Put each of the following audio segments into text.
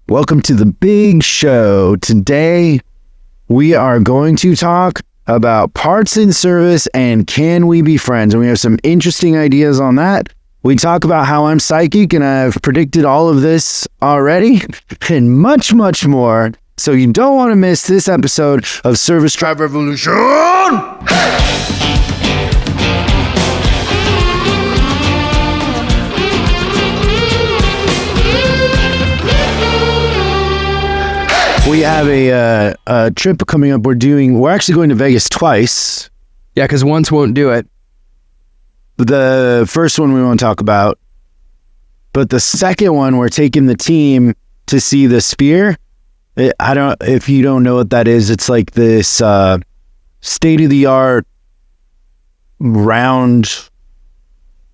Welcome to the big show. Today, we are going to talk about parts and service and can we be friends? And we have some interesting ideas on that. We talk about how I'm psychic and I've predicted all of this already and much, much more. So you don't want to miss this episode of Service Drive Revolution. Hey! We have a trip coming up. We're actually going to Vegas twice. Yeah, because once won't do it. The first one we won't talk about. But the second one, we're taking the team to see the Sphere. If you don't know what that is, it's like this state-of-the-art round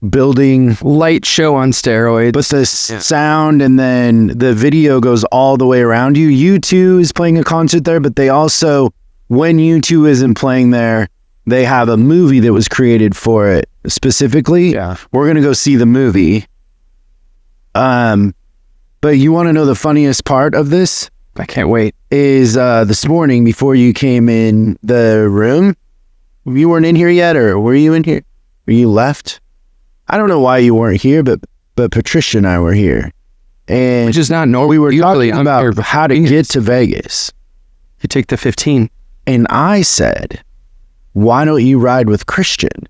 building light show on steroids, but the sound and then the video goes all the way around you. U2 is playing a concert there, but they also, when U2 isn't playing there, they have a movie that was created for it specifically. Yeah, we're gonna go see the movie. But you want to know the funniest part of this? I can't wait. Is this morning before you came in the room, you weren't in here yet, or were you in here? Were you left? I don't know why you weren't here, but Patricia and I were here. And which is not normal. We were talking about how to get to Vegas. You take the 15. And I said, why don't you ride with Christian?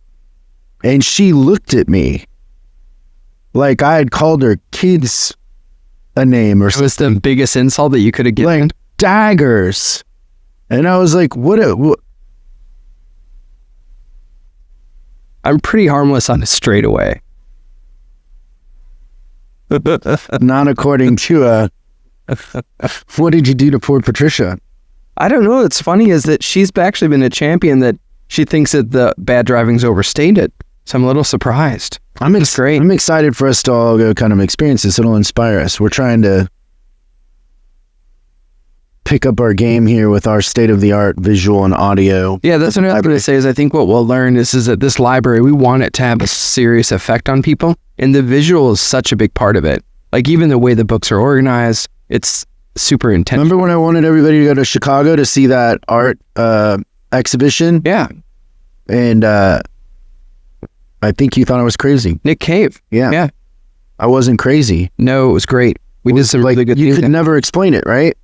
And she looked at me like I had called her kids a name or something. It was the biggest insult that you could have given. Like daggers. And I was like, what? I'm pretty harmless on a straightaway. Not according to what did you do to poor Patricia? I don't know. What's funny is that she's actually been a champion that she thinks that the bad driving's overstated. So I'm a little surprised. It's great. I'm excited for us to all go kind of experience this. It'll inspire us. We're trying to pick up our game here with our state-of-the-art visual and audio. Yeah, that's what I was going to say is I think what we'll learn is that this library, we want it to have a serious effect on people. And the visual is such a big part of it. Like even the way the books are organized, it's super intense. Remember when I wanted everybody to go to Chicago to see that art exhibition? Yeah. And I think you thought I was crazy. Nick Cave. Yeah. I wasn't crazy. No, it was great. We did some really good things. You could never explain it, right?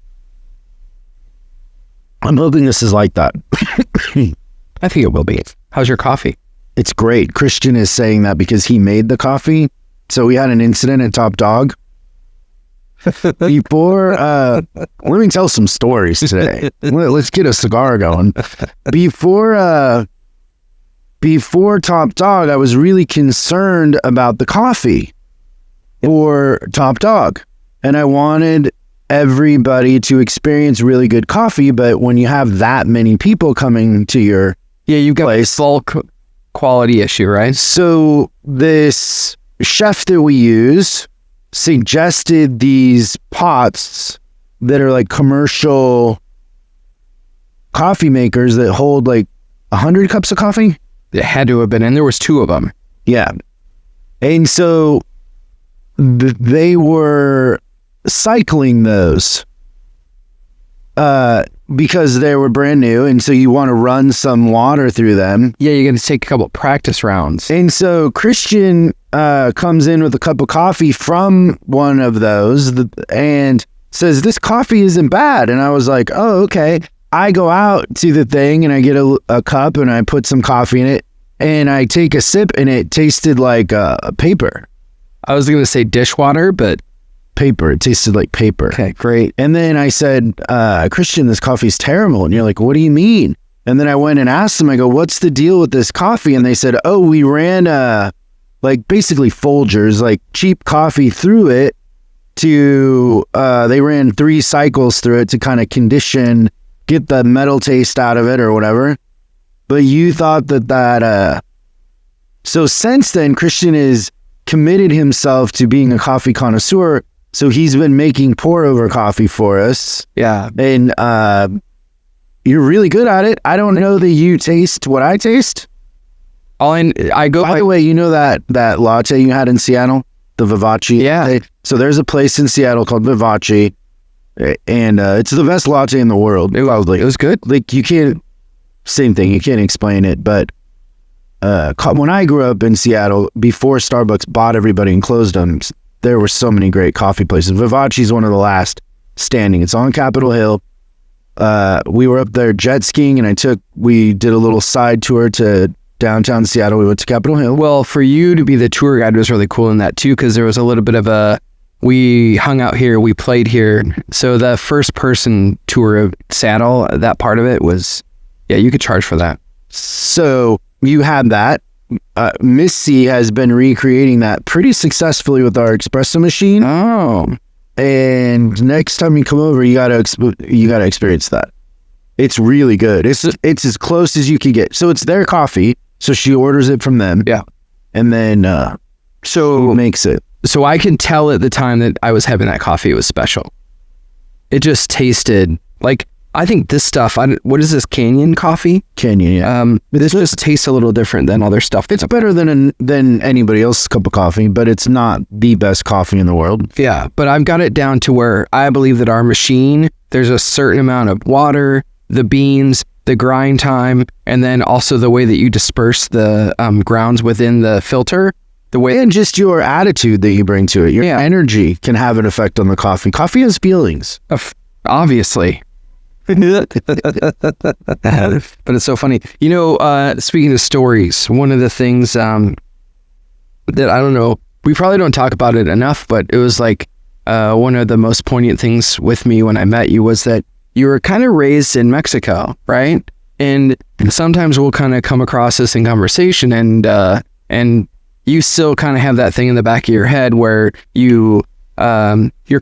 I'm hoping this is like that. I think it will be. How's your coffee? It's great. Christian is saying that because he made the coffee. So we had an incident at Top Dog. Before, let me tell some stories today. Let's get a cigar going. Before Top Dog, I was really concerned about the coffee for Top Dog. And I wanted everybody to experience really good coffee, but when you have that many people coming to your you've got place, a bulk quality issue, right? So this chef that we use suggested these pots that are like commercial coffee makers that hold like 100 cups of coffee. It had to have been, and there was 2 of them. Yeah. And so they were cycling those because they were brand new, and so you want to run some water through them. Yeah, you're going to take a couple practice rounds. And so Christian comes in with a cup of coffee from one of those and says, this coffee isn't bad. And I was like, oh, okay. I go out to the thing and I get a cup and I put some coffee in it and I take a sip and it tasted like paper. I was going to say dishwater, but paper. It tasted like paper. Okay, great. And then I said, Christian, this coffee's terrible. And you're like, what do you mean? And then I went and asked them, I go, what's the deal with this coffee? And they said, oh, we ran like basically Folgers, like cheap coffee through it to, they ran 3 cycles through it to kind of condition, get the metal taste out of it or whatever. But you thought that, so since then, Christian has committed himself to being a coffee connoisseur. So he's been making pour over coffee for us. Yeah. And you're really good at it. I don't know that you taste what I taste. By the way, you know that latte you had in Seattle? The Vivace? Yeah. So there's a place in Seattle called Vivace. And it's the best latte in the world. It was good. Like you can't, same thing, you can't explain it, but when I grew up in Seattle, before Starbucks bought everybody and closed them, there were so many great coffee places. Vivace's one of the last standing. It's on Capitol Hill. We were up there jet skiing, and we did a little side tour to downtown Seattle. We went to Capitol Hill. Well, for you to be the tour guide was really cool in that too, because there was a little bit of we hung out here, we played here. So the first person tour of Seattle, that part of it was, yeah, you could charge for that. So you had that. Miss C has been recreating that pretty successfully with our espresso machine. Oh. And next time you come over, you gotta experience that. It's really good. It's as close as you can get. So it's their coffee. So she orders it from them. Yeah. And then makes it. So I could tell at the time that I was having that coffee, it was special. It just tasted like, I think this stuff, what is this, Canyon coffee? Canyon, yeah. This just tastes a little different than other stuff. It's better than anybody else's cup of coffee, but it's not the best coffee in the world. Yeah, but I've got it down to where I believe that our machine, there's a certain amount of water, the beans, the grind time, and then also the way that you disperse the grounds within the filter. The way, and just your attitude that you bring to it. Your energy can have an effect on the coffee. Coffee has feelings. Obviously. But it's so funny. You know, speaking of stories, one of the things that I don't know, we probably don't talk about it enough, but it was like one of the most poignant things with me when I met you was that you were kind of raised in Mexico, right? And sometimes we'll kind of come across this in conversation, and you still kind of have that thing in the back of your head where your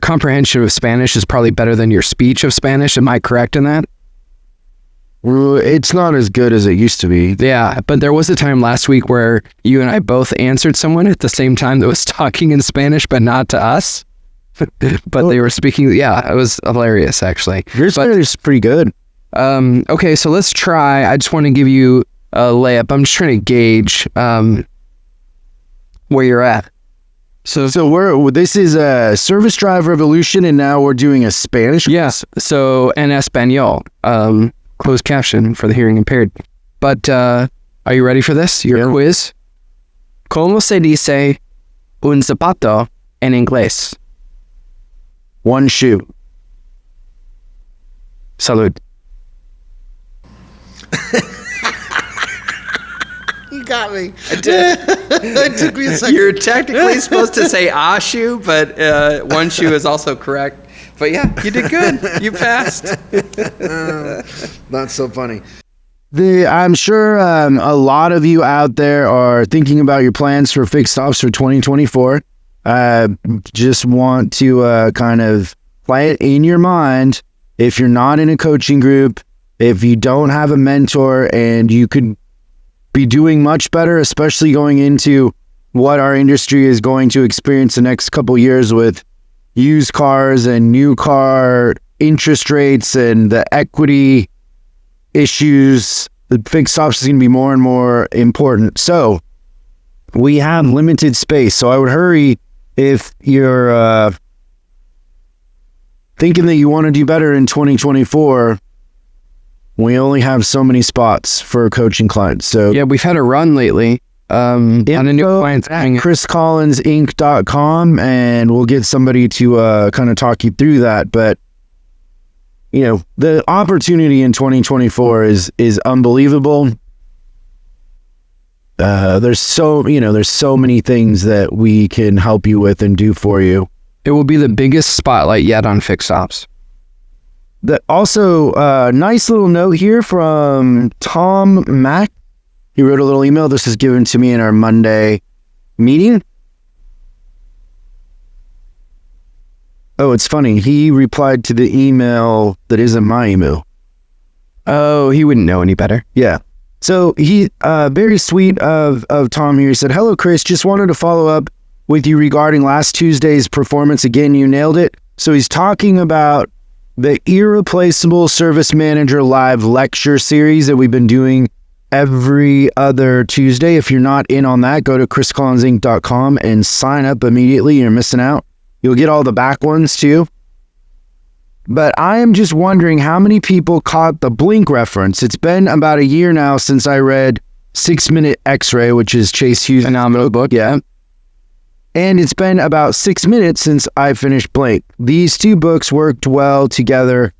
comprehension of Spanish is probably better than your speech of Spanish. Am I correct in that? It's not as good as it used to be. Yeah, but there was a time last week where you and I both answered someone at the same time that was talking in Spanish, but not to us. But they were speaking. Yeah, it was hilarious, actually. Your Spanish is pretty good. Okay, so let's try. I just want to give you a layup. I'm just trying to gauge where you're at. So this is a service drive revolution, and now we're doing a Spanish. Yes. So en español, closed caption for the hearing impaired. But are you ready for this? Your quiz. ¿Cómo se dice un zapato en inglés? One shoe. Salud. You got me. I did. It took me a second. You're technically supposed to say a shoe, but one shoe is also correct. But yeah, you did good. You passed. That's so funny. I'm sure a lot of you out there are thinking about your plans for fixed ops for 2024. Just want to kind of play it in your mind. If you're not in a coaching group, if you don't have a mentor, and you could be doing much better, especially going into what our industry is going to experience the next couple years with used cars and new car interest rates and the equity issues. The fixed ops is going to be more and more important. So we have limited space. So I would hurry if you're thinking that you want to do better in 2024. We only have so many spots for coaching clients. So yeah, we've had a run lately on a new client at chriscollinsinc.com, and we'll get somebody to kind of talk you through that. But you know, the opportunity in 2024 is unbelievable. There's so many things that we can help you with and do for you. It will be the biggest spotlight yet on fixed ops. Also, nice little note here from Tom Mack. He wrote a little email. This is given to me in our Monday meeting. Oh, it's funny. He replied to the email that isn't my email. Oh, he wouldn't know any better. Yeah. So he, very sweet of Tom here. He said, "Hello, Chris. Just wanted to follow up with you regarding last Tuesday's performance. Again, you nailed it." So he's talking about the Irreplaceable Service Manager Live lecture series that we've been doing every other Tuesday. If you're not in on that, go to chriscollinsinc.com and sign up immediately. You're missing out. You'll get all the back ones too. But I am just wondering how many people caught the Blink reference. It's been about a year now since I read 6 Minute X-Ray, which is Chase Hughes' phenomenal book. Yeah. And it's been about 6 minutes since I finished Blink. These two books worked well together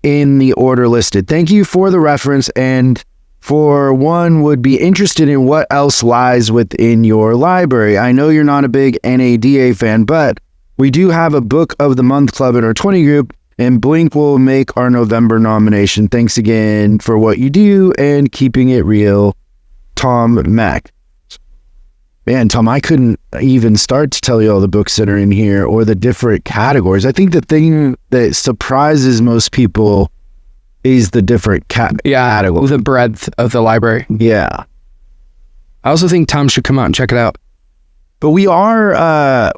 in the order listed. Thank you for the reference, and for one would be interested in what else lies within your library. I know you're not a big NADA fan, but we do have a Book of the Month Club in our 20 group, and Blink will make our November nomination. Thanks again for what you do and keeping it real, Tom Mack. Man, Tom, I couldn't even start to tell you all the books that are in here or the different categories. I think the thing that surprises most people is the different categories. The breadth of the library. Yeah. I also think Tom should come out and check it out. But we are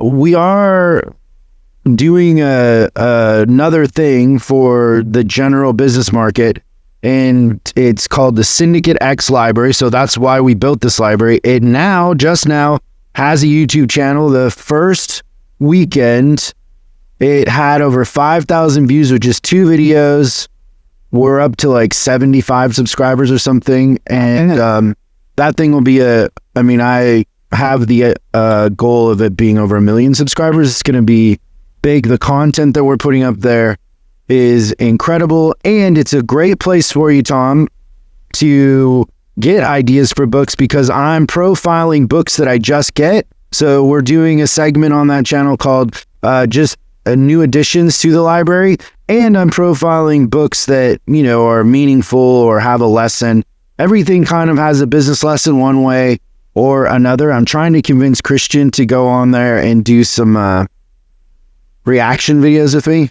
doing another thing for the general business market, and it's called the Syndicate X Library. So that's why we built this library. It just now has a YouTube channel. The first weekend, it had over 5,000 views with just 2 videos. We're up to like 75 subscribers or something. And that thing will be I have the goal of it being over 1 million subscribers. It's going to be big. The content that we're putting up there is incredible, and it's a great place for you, Tom, to get ideas for books, because I'm profiling books that I just get. So we're doing a segment on that channel called just new additions to the library, and I'm profiling books that, are meaningful or have a lesson. Everything kind of has a business lesson one way or another. I'm trying to convince Christian to go on there and do some reaction videos with me.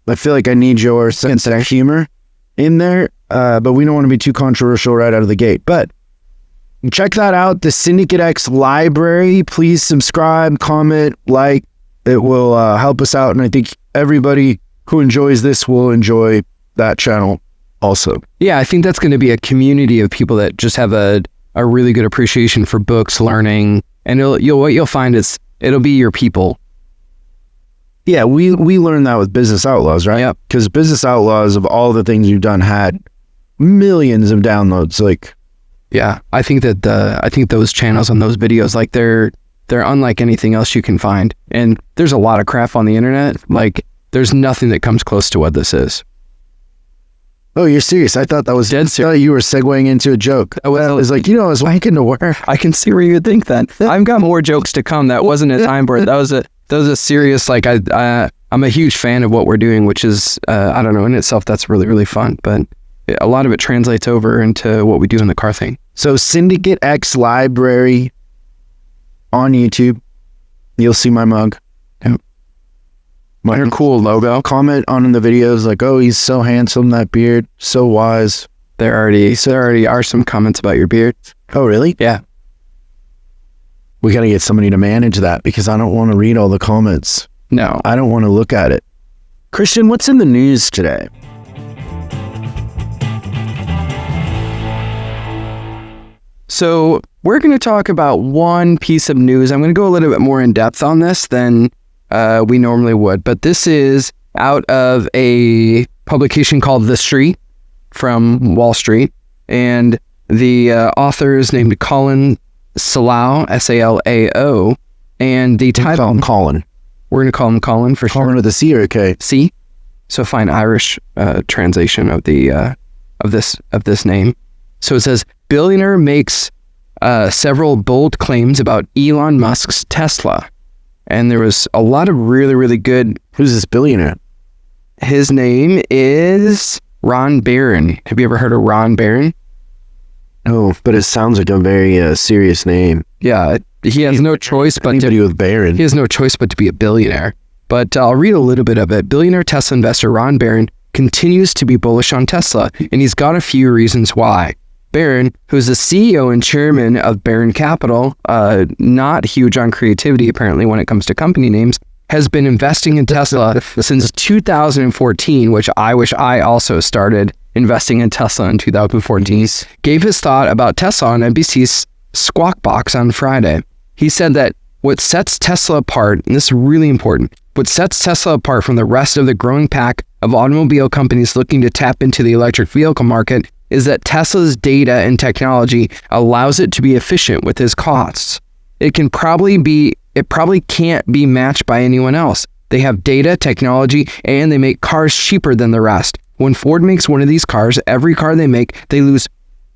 I feel like I need your sense of humor in there, but we don't want to be too controversial right out of the gate. But check that out, the Syndicate X Library. Please subscribe, comment, like. It will help us out, and I think everybody who enjoys this will enjoy that channel also. Yeah, I think that's going to be a community of people that just have a really good appreciation for books, learning, and what you'll find is it'll be your people. Yeah, we learned that with Business Outlaws, right? Yeah. Because Business Outlaws, of all the things you've done, had millions of downloads. Yeah, I think those channels and those videos, like they're unlike anything else you can find. And there's a lot of crap on the internet. Like, there's nothing that comes close to what this is. Oh, you're serious? I thought that was dead serious. I thought you were segueing into a joke. Well, it's like, I was wanking to work. I can see where you would think that. I've got more jokes to come. That wasn't a time board. That was a serious, like, I'm a huge fan of what we're doing, which is, I don't know, in itself, that's really, really fun. But a lot of it translates over into what we do in the car thing. So Syndicate X Library on YouTube. You'll see my mug. Yep. Your cool logo. Comment on the videos like, oh, he's so handsome, that beard, so wise. There already are some comments about your beard. Oh, really? Yeah. We got to get somebody to manage that, because I don't want to read all the comments. No. I don't want to look at it. Christian, what's in the news today? So we're going to talk about one piece of news. I'm going to go a little bit more in depth on this than we normally would, but this is out of a publication called The Street from Wall Street, and the author is named Colin Salao, S-A-L-A-O, and the title... Call him Colin. We're going to call him Colin for sure. Colin with a C or a K? C. So fine Irish translation of the of this name. So it says, billionaire makes several bold claims about Elon Musk's Tesla. And there was a lot of really, really good... Who's this billionaire? His name is Ron Barron. Have you ever heard of Ron Barron? No, but it sounds like a very serious name. Yeah, he has no choice but to... with Barron. He has no choice but to be a billionaire. But I'll read a little bit of it. Billionaire Tesla investor Ron Barron continues to be bullish on Tesla, and he's got a few reasons why. Barron, who's the CEO and chairman of Barron Capital, not huge on creativity apparently when it comes to company names, has been investing in Tesla since 2014, which I wish I also started investing in Tesla in 2014, gave his thought about Tesla on NBC's Squawk Box on Friday. He said that what sets Tesla apart, and this is really important, what sets Tesla apart from the rest of the growing pack of automobile companies looking to tap into the electric vehicle market is that Tesla's data and technology allows it to be efficient with its costs. It probably can't be matched by anyone else. They have data, technology, and they make cars cheaper than the rest. When Ford makes one of these cars, every car they make, they lose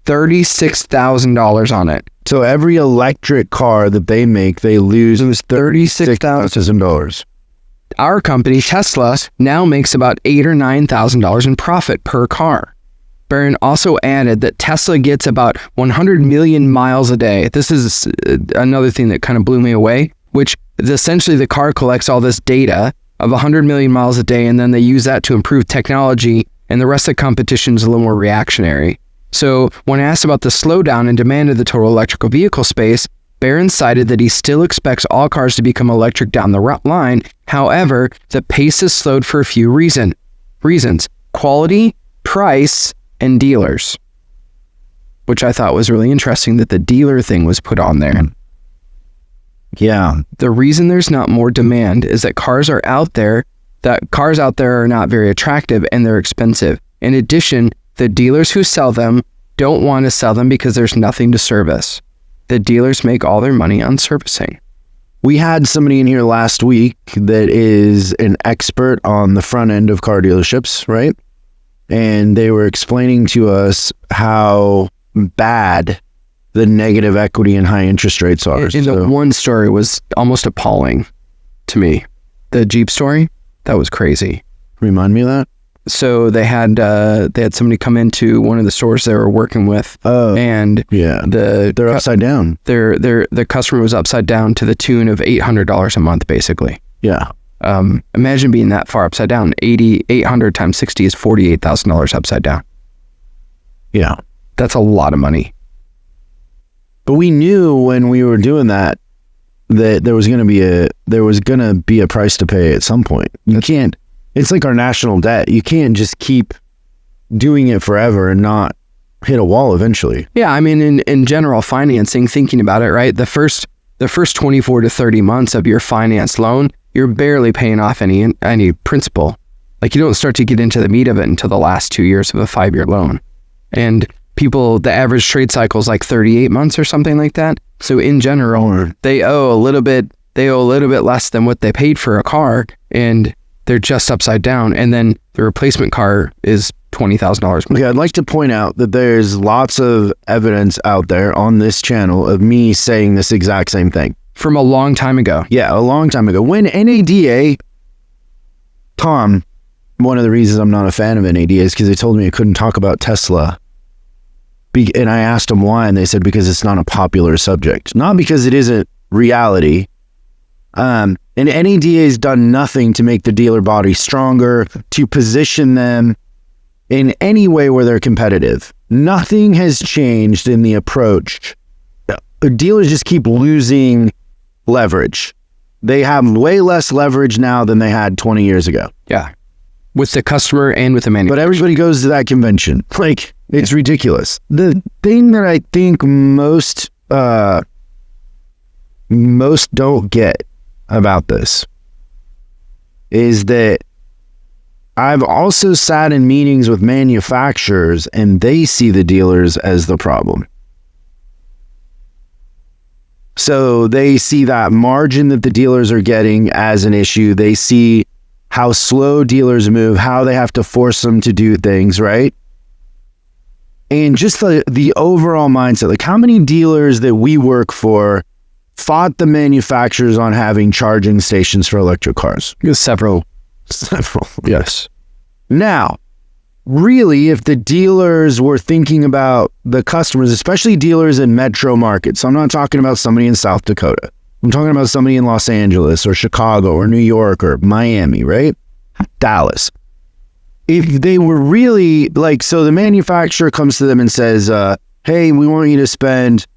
$36,000 on it. So every electric car that they make, they lose $36,000. Our company, Tesla, now makes about $8,000 or $9,000 in profit per car. Barron also added that Tesla gets about 100 million miles a day. This is another thing that kind of blew me away, which is essentially the car collects all this data of 100 million miles a day, and then they use that to improve technology, and the rest of the competition is a little more reactionary. So when asked about the slowdown in demand of the total electrical vehicle space, Barron cited that he still expects all cars to become electric down the line. However, the pace has slowed for a few reasons: quality, price, and dealers. Which I thought was really interesting that the dealer thing was put on there. Yeah. The reason there's not more demand is that cars out there are not very attractive and they're expensive. In addition, the dealers who sell them don't want to sell them because there's nothing to service. The dealers make all their money on servicing. We had somebody in here last week that is an expert on the front end of car dealerships, right? And they were explaining to us how bad the negative equity and high interest rates are. And the one story was almost appalling to me. The Jeep story, that was crazy. Remind me of that. So they had somebody come into one of the stores they were working with. Oh, and yeah, they're upside down. The customer was upside down to the tune of $800 a month, basically. Yeah. Imagine being that far upside down. 800 times 60 is $48,000 upside down. Yeah, that's a lot of money. But we knew when we were doing that there was going to be a price to pay at some point. You can't. It's like our national debt. You can't just keep doing it forever and not hit a wall eventually. Yeah, I mean, in general financing, thinking about it, right? The first 24 to 30 months of your finance loan, you're barely paying off any principal. Like, you don't start to get into the meat of it until the last 2 years of a 5-year loan. And the average trade cycle is like 38 months or something like that. So in general, they owe a little bit less than what they paid for a car, and they're just upside down. And then the replacement car is $20,000 more. Okay, I'd like to point out that there's lots of evidence out there on this channel of me saying this exact same thing. From a long time ago. Yeah, a long time ago. When NADA, Tom, one of the reasons I'm not a fan of NADA is because they told me I couldn't talk about Tesla. And I asked them why, and they said because it's not a popular subject. Not because it isn't reality. And NADA has done nothing to make the dealer body stronger, to position them in any way where they're competitive. Nothing has changed in the approach. The dealers just keep losing leverage. They have way less leverage now than they had 20 years ago. Yeah. With the customer and with the manufacturer. But everybody goes to that convention. Like, it's ridiculous. The thing that I think most don't get about this is that I've also sat in meetings with manufacturers and they see the dealers as the problem. So they see that margin that the dealers are getting as an issue. They see how slow dealers move, how they have to force them to do things, right? And just the overall mindset, like how many dealers that we work for fought the manufacturers on having charging stations for electric cars? Several, yes. Now, really, if the dealers were thinking about the customers, especially dealers in metro markets, so I'm not talking about somebody in South Dakota. I'm talking about somebody in Los Angeles or Chicago or New York or Miami, right? Dallas. If they were really like, so the manufacturer comes to them and says, hey, we want you to spend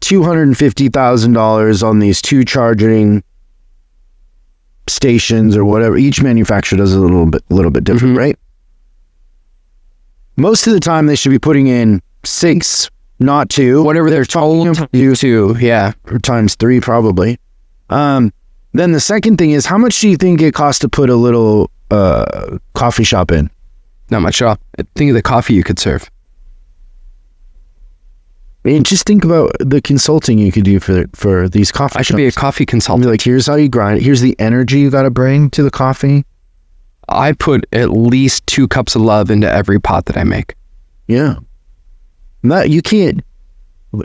$250,000 on these 2 charging stations or whatever. Each manufacturer does a little bit different, right? Most of the time they should be putting in 6, not 2. Whatever they're told to do, yeah. Or times 3 probably. Then the second thing is, how much do you think it costs to put a little coffee shop in? Not much at all. Think of the coffee you could serve. And just think about the consulting you could do for these coffee shops. I should be a coffee consultant. Be like, here's how you grind it. Here's the energy you got to bring to the coffee. I put at least 2 cups of love into every pot that I make. Yeah. That you can't,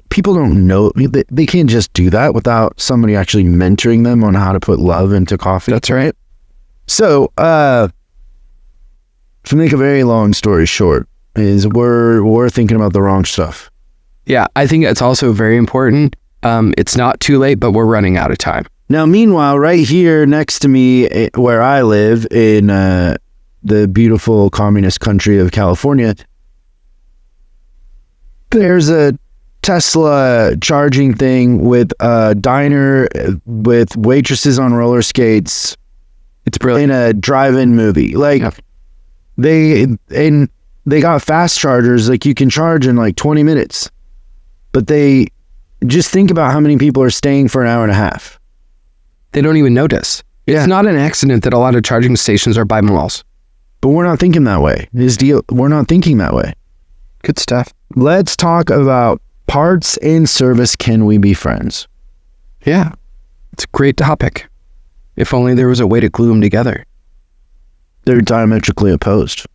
people don't know, they can't just do that without somebody actually mentoring them on how to put love into coffee. That's right. So, to make a very long story short, is we're thinking about the wrong stuff. Yeah, I think it's also very important. It's not too late, but we're running out of time. Now, meanwhile, right here next to me, where I live in the beautiful communist country of California, there's a Tesla charging thing with a diner with waitresses on roller skates. It's brilliant. In a drive-in movie. Like, they got fast chargers, like you can charge in like 20 minutes. But they just think about how many people are staying for an hour and a half. They don't even notice. It's not an accident that a lot of charging stations are by malls. But we're not thinking that way. We're not thinking that way. Good stuff. Let's talk about parts and service. Can we be friends? Yeah. It's a great topic. If only there was a way to glue them together. They're diametrically opposed.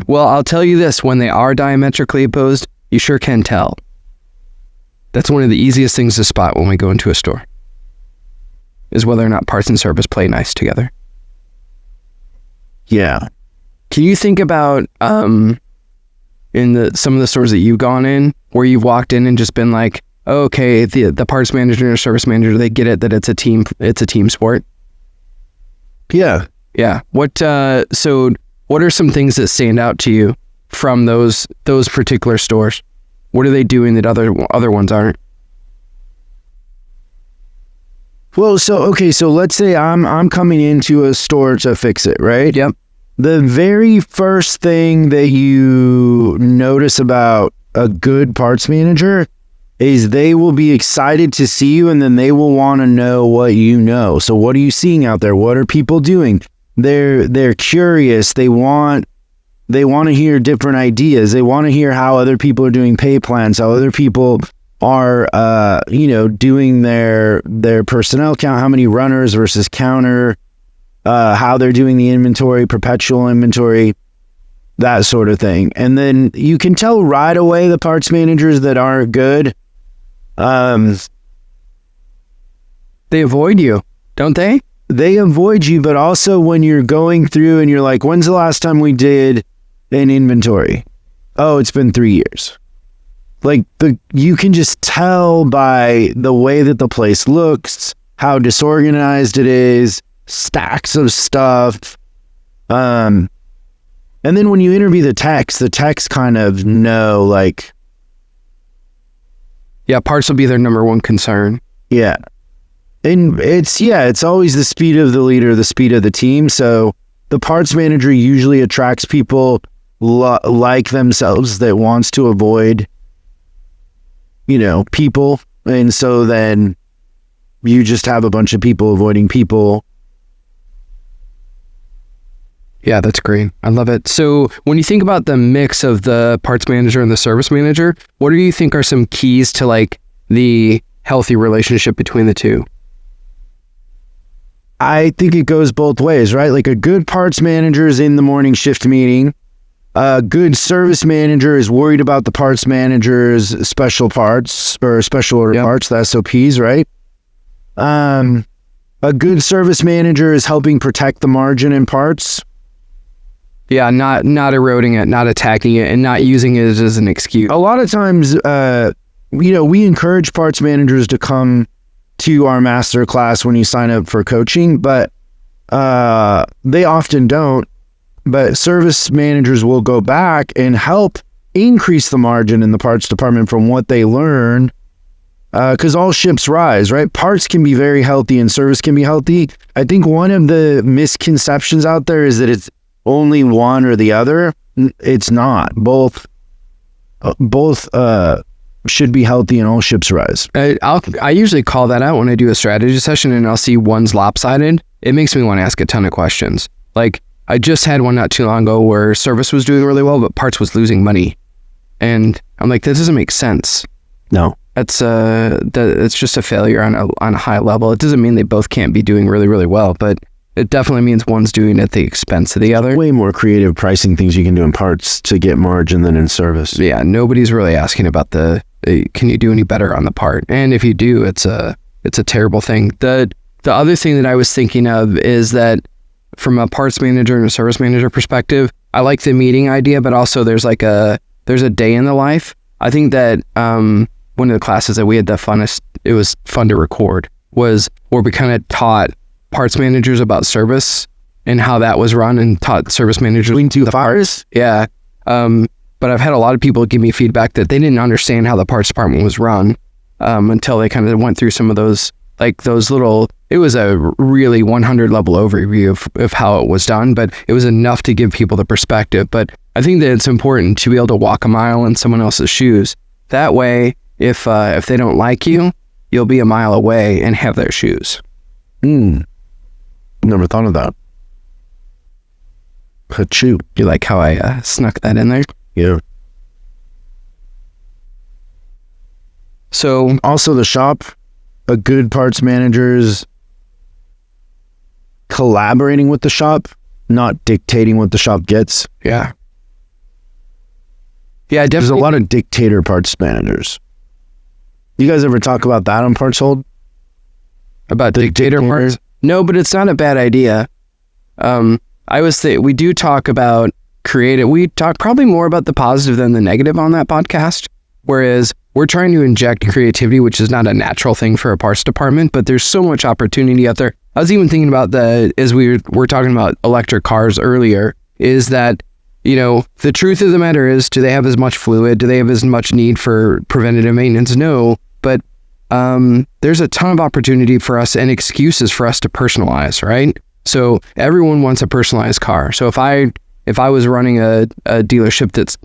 Well, I'll tell you this. When they are diametrically opposed, you sure can tell. That's one of the easiest things to spot when we go into a store, is whether or not parts and service play nice together. Yeah. Can you think about in some of the stores that you've gone in where you've walked in and just been like, oh, okay, the parts manager and service manager, they get it that it's a team sport? Yeah. Yeah. So what are some things that stand out to you from those particular stores? What are they doing that other ones aren't? Well, so let's say I'm coming into a store to fix it, right? Yep. The very first thing that you notice about a good parts manager is they will be excited to see you, and then they will want to know what you know. So what are you seeing out there? What are people doing? They're curious. They want to hear different ideas. They want to hear how other people are doing pay plans, how other people are doing their personnel count, how many runners versus counter, how they're doing the inventory, perpetual inventory, that sort of thing. And then you can tell right away the parts managers that aren't good. They avoid you, don't they? They avoid you, but also when you're going through and you're like, when's the last time we did an inventory? Oh, it's been 3 years. Like, you can just tell by the way that the place looks, how disorganized it is, stacks of stuff. And then when you interview the techs kind of know, like... Yeah, parts will be their number one concern. Yeah. And it's always the speed of the leader, the speed of the team. So the parts manager usually attracts people like themselves that wants to avoid, people. And so then you just have a bunch of people avoiding people. Yeah, that's great. I love it. So when you think about the mix of the parts manager and the service manager, what do you think are some keys to like the healthy relationship between the two? I think it goes both ways, right? Like a good parts manager is in the morning shift meeting. A good service manager is worried about the parts manager's special parts or special order parts, the SOPs, right? A good service manager is helping protect the margin in parts. Yeah, not eroding it, not attacking it, and not using it as an excuse. A lot of times, we encourage parts managers to come to our master class when you sign up for coaching, but they often don't. But service managers will go back and help increase the margin in the parts department from what they learn, because all ships rise, right? Parts can be very healthy and service can be healthy. I think one of the misconceptions out there is that it's only one or the other. It's not. Both should be healthy and all ships rise. I usually call that out when I do a strategy session and I'll see one's lopsided. It makes me want to ask a ton of questions. Like, I just had one not too long ago where service was doing really well, but parts was losing money. And I'm like, that doesn't make sense. No. It's just a failure on a high level. It doesn't mean they both can't be doing really, really well, but it definitely means one's doing it at the expense of the other. Way more creative pricing things you can do in parts to get margin than in service. Yeah, nobody's really asking about can you do any better on the part? And if you do, it's a terrible thing. The other thing that I was thinking of is that from a parts manager and a service manager perspective, I like the meeting idea, but also there's a day in the life. I think that one of the classes that we had it was fun to record, was where we kind of taught parts managers about service and how that was run, and taught service managers to the fires. Yeah. But I've had a lot of people give me feedback that they didn't understand how the parts department was run until they kind of went through some of those, like those little, it was a really 100 level overview of how it was done, but it was enough to give people the perspective. But I think that it's important to be able to walk a mile in someone else's shoes. That way, if they don't like you, you'll be a mile away and have their shoes. Never thought of that. Achoo. You like how I snuck that in there? Yeah. So also the shop, a good parts manager's collaborating with the shop, not dictating what the shop gets. Yeah. Yeah, definitely. There's a lot of dictator parts managers. You guys ever talk about that on Parts Hold? About dictator parts? No, but it's not a bad idea. I would say we do talk about creative. We talk probably more about the positive than the negative on that podcast. Whereas we're trying to inject creativity, which is not a natural thing for a parts department, but there's so much opportunity out there. I was even thinking about as we were talking about electric cars earlier, is that, the truth of the matter is, do they have as much fluid? Do they have as much need for preventative maintenance? No, but there's a ton of opportunity for us and excuses for us to personalize, right? So everyone wants a personalized car. So if I was running a dealership that's,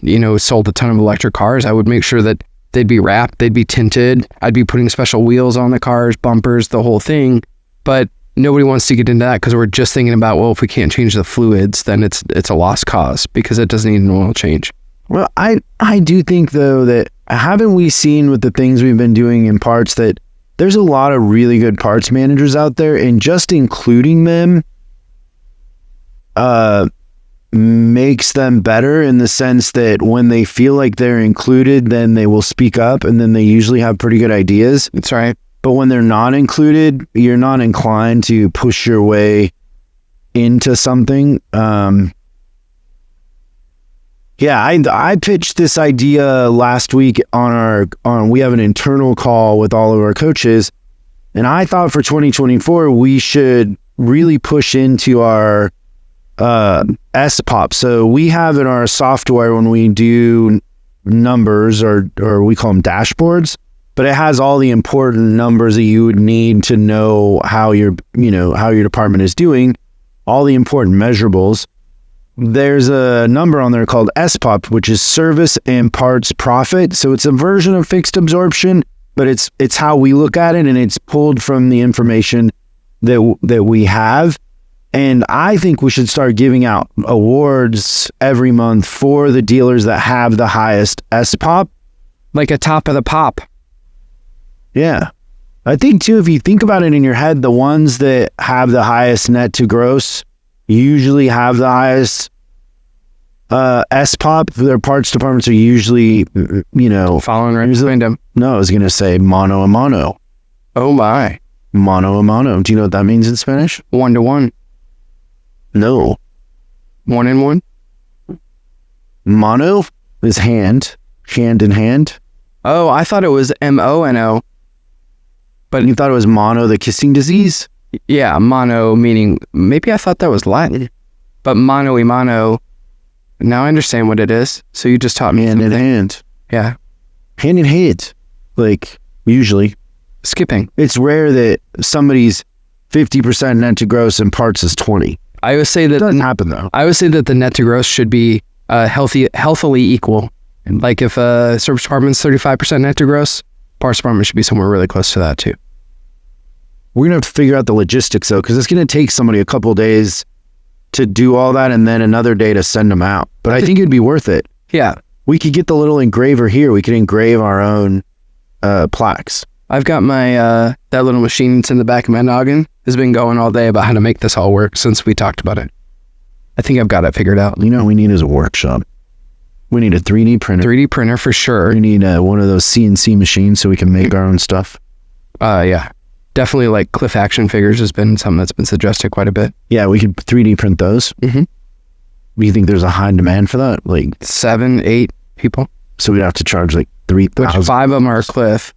sold a ton of electric cars, I would make sure that they'd be wrapped, they'd be tinted. I'd be putting special wheels on the cars, bumpers, the whole thing. But nobody wants to get into that because we're just thinking about, well, if we can't change the fluids, then it's a lost cause because it doesn't need an oil change. Well, I do think, though, that haven't we seen with the things we've been doing in parts that there's a lot of really good parts managers out there, and just including them makes them better in the sense that when they feel like they're included, then they will speak up, and then they usually have pretty good ideas. That's right. But when they're not included, you're not inclined to push your way into something. Yeah, I pitched this idea last week we have an internal call with all of our coaches, and I thought for 2024 we should really push into our SPOP. So we have in our software, when we do numbers, or we call them dashboards, but it has all the important numbers that you would need to know how your department is doing, all the important measurables. There's a number on there called SPOP, which is service and parts profit. So it's a version of fixed absorption, but it's how we look at it, and it's pulled from the information that we have. And I think we should start giving out awards every month for the dealers that have the highest SPOP. Like a top of the pop. Yeah. I think, too, if you think about it in your head, the ones that have the highest net to gross usually have the highest SPOP. Their parts departments are usually, following right behind them. No, I was going to say mano a mano. Oh my. Mano a mano. Do you know what that means in Spanish? 1-to-1. No. 1-in-1. Mano is hand in hand. Oh, I thought it was MONO. But you thought it was mono, the kissing disease? Yeah, mono meaning, maybe I thought that was Latin, but mano y mano, now I understand what it is. So you just taught me hand in hand. Yeah. Hand in hand. Like, usually. Skipping. It's rare that somebody's 50% net to gross and parts is 20. I would say that it doesn't happen, though. I would say that the net to gross should be healthily equal. And like if a service department's 35% net to gross, parts department should be somewhere really close to that too. We're going to have to figure out the logistics though, because it's going to take somebody a couple of days to do all that and then another day to send them out. But I think it'd be worth it. Yeah. We could get the little engraver here. We could engrave our own plaques. I've got my, that little machine that's in the back of my noggin has been going all day about how to make this all work since we talked about it. I think I've got it figured out. You know what we need is a workshop. We need a 3D printer. 3D printer for sure. We need one of those CNC machines so we can make our own stuff. Yeah. Definitely like Cliff action figures has been something that's been suggested quite a bit. Yeah, we could 3D print those. Mm-hmm. Do you think there's a high demand for that? Like 7, 8 people. So we'd have to charge like $3,000. 5 of them are Cliff.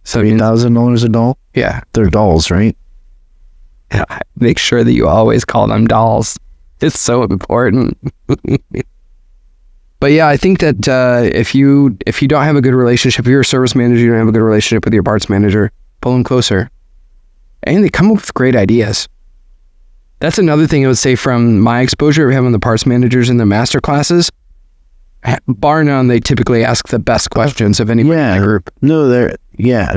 So $3,000 a doll? Yeah. They're dolls, right? Make sure that you always call them dolls. It's so important. But yeah, I think that if you don't have a good relationship, if you're a service manager, you don't have a good relationship with your parts manager, pull them closer. And they come up with great ideas. That's another thing I would say from my exposure of having the parts managers in the master classes. Bar none, they typically ask the best questions of anybody in the group. No,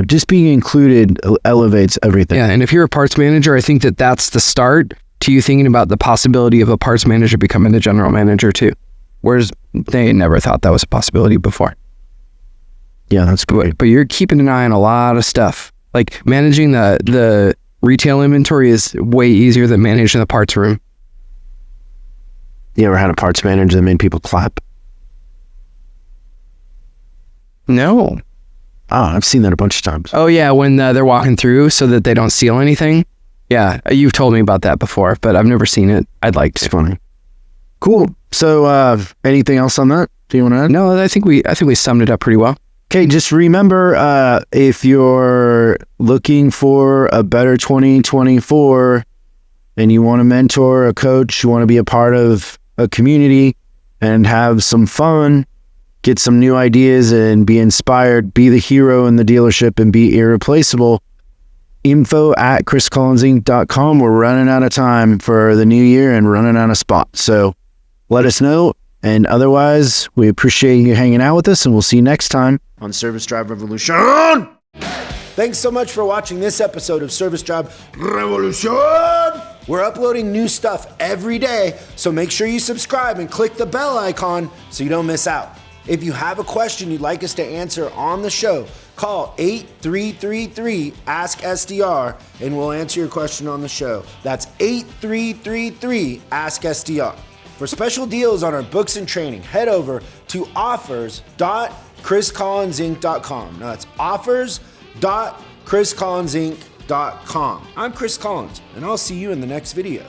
just being included elevates everything. Yeah, and if you're a parts manager, I think that that's the start to you thinking about the possibility of a parts manager becoming a general manager too. Whereas they never thought that was a possibility before. Yeah, that's great. But you're keeping an eye on a lot of stuff. Like managing the retail inventory is way easier than managing the parts room. You ever had a parts manager that made people clap? No. Oh, I've seen that a bunch of times. Oh yeah, when they're walking through so that they don't steal anything. Yeah, you've told me about that before, but I've never seen it. I'd like to. It's funny. Cool. So, anything else on that? Do you want to add? No, I think we summed it up pretty well. Okay, just remember, if you're looking for a better 2024 and you want to mentor a coach, you want to be a part of a community and have some fun, get some new ideas and be inspired, be the hero in the dealership and be irreplaceable, info@chriscollinsinc.com. We're running out of time for the new year and running out of spots. So let us know. And otherwise, we appreciate you hanging out with us, and we'll see you next time on Service Drive Revolution. Thanks so much for watching this episode of Service Drive Revolution. We're uploading new stuff every day, so make sure you subscribe and click the bell icon so you don't miss out. If you have a question you'd like us to answer on the show, call 8333-ASK-SDR and we'll answer your question on the show. That's 8333-ASK-SDR. For special deals on our books and training, head over to offers.chriscollinsinc.com. Now that's offers.chriscollinsinc.com. I'm Chris Collins, and I'll see you in the next video.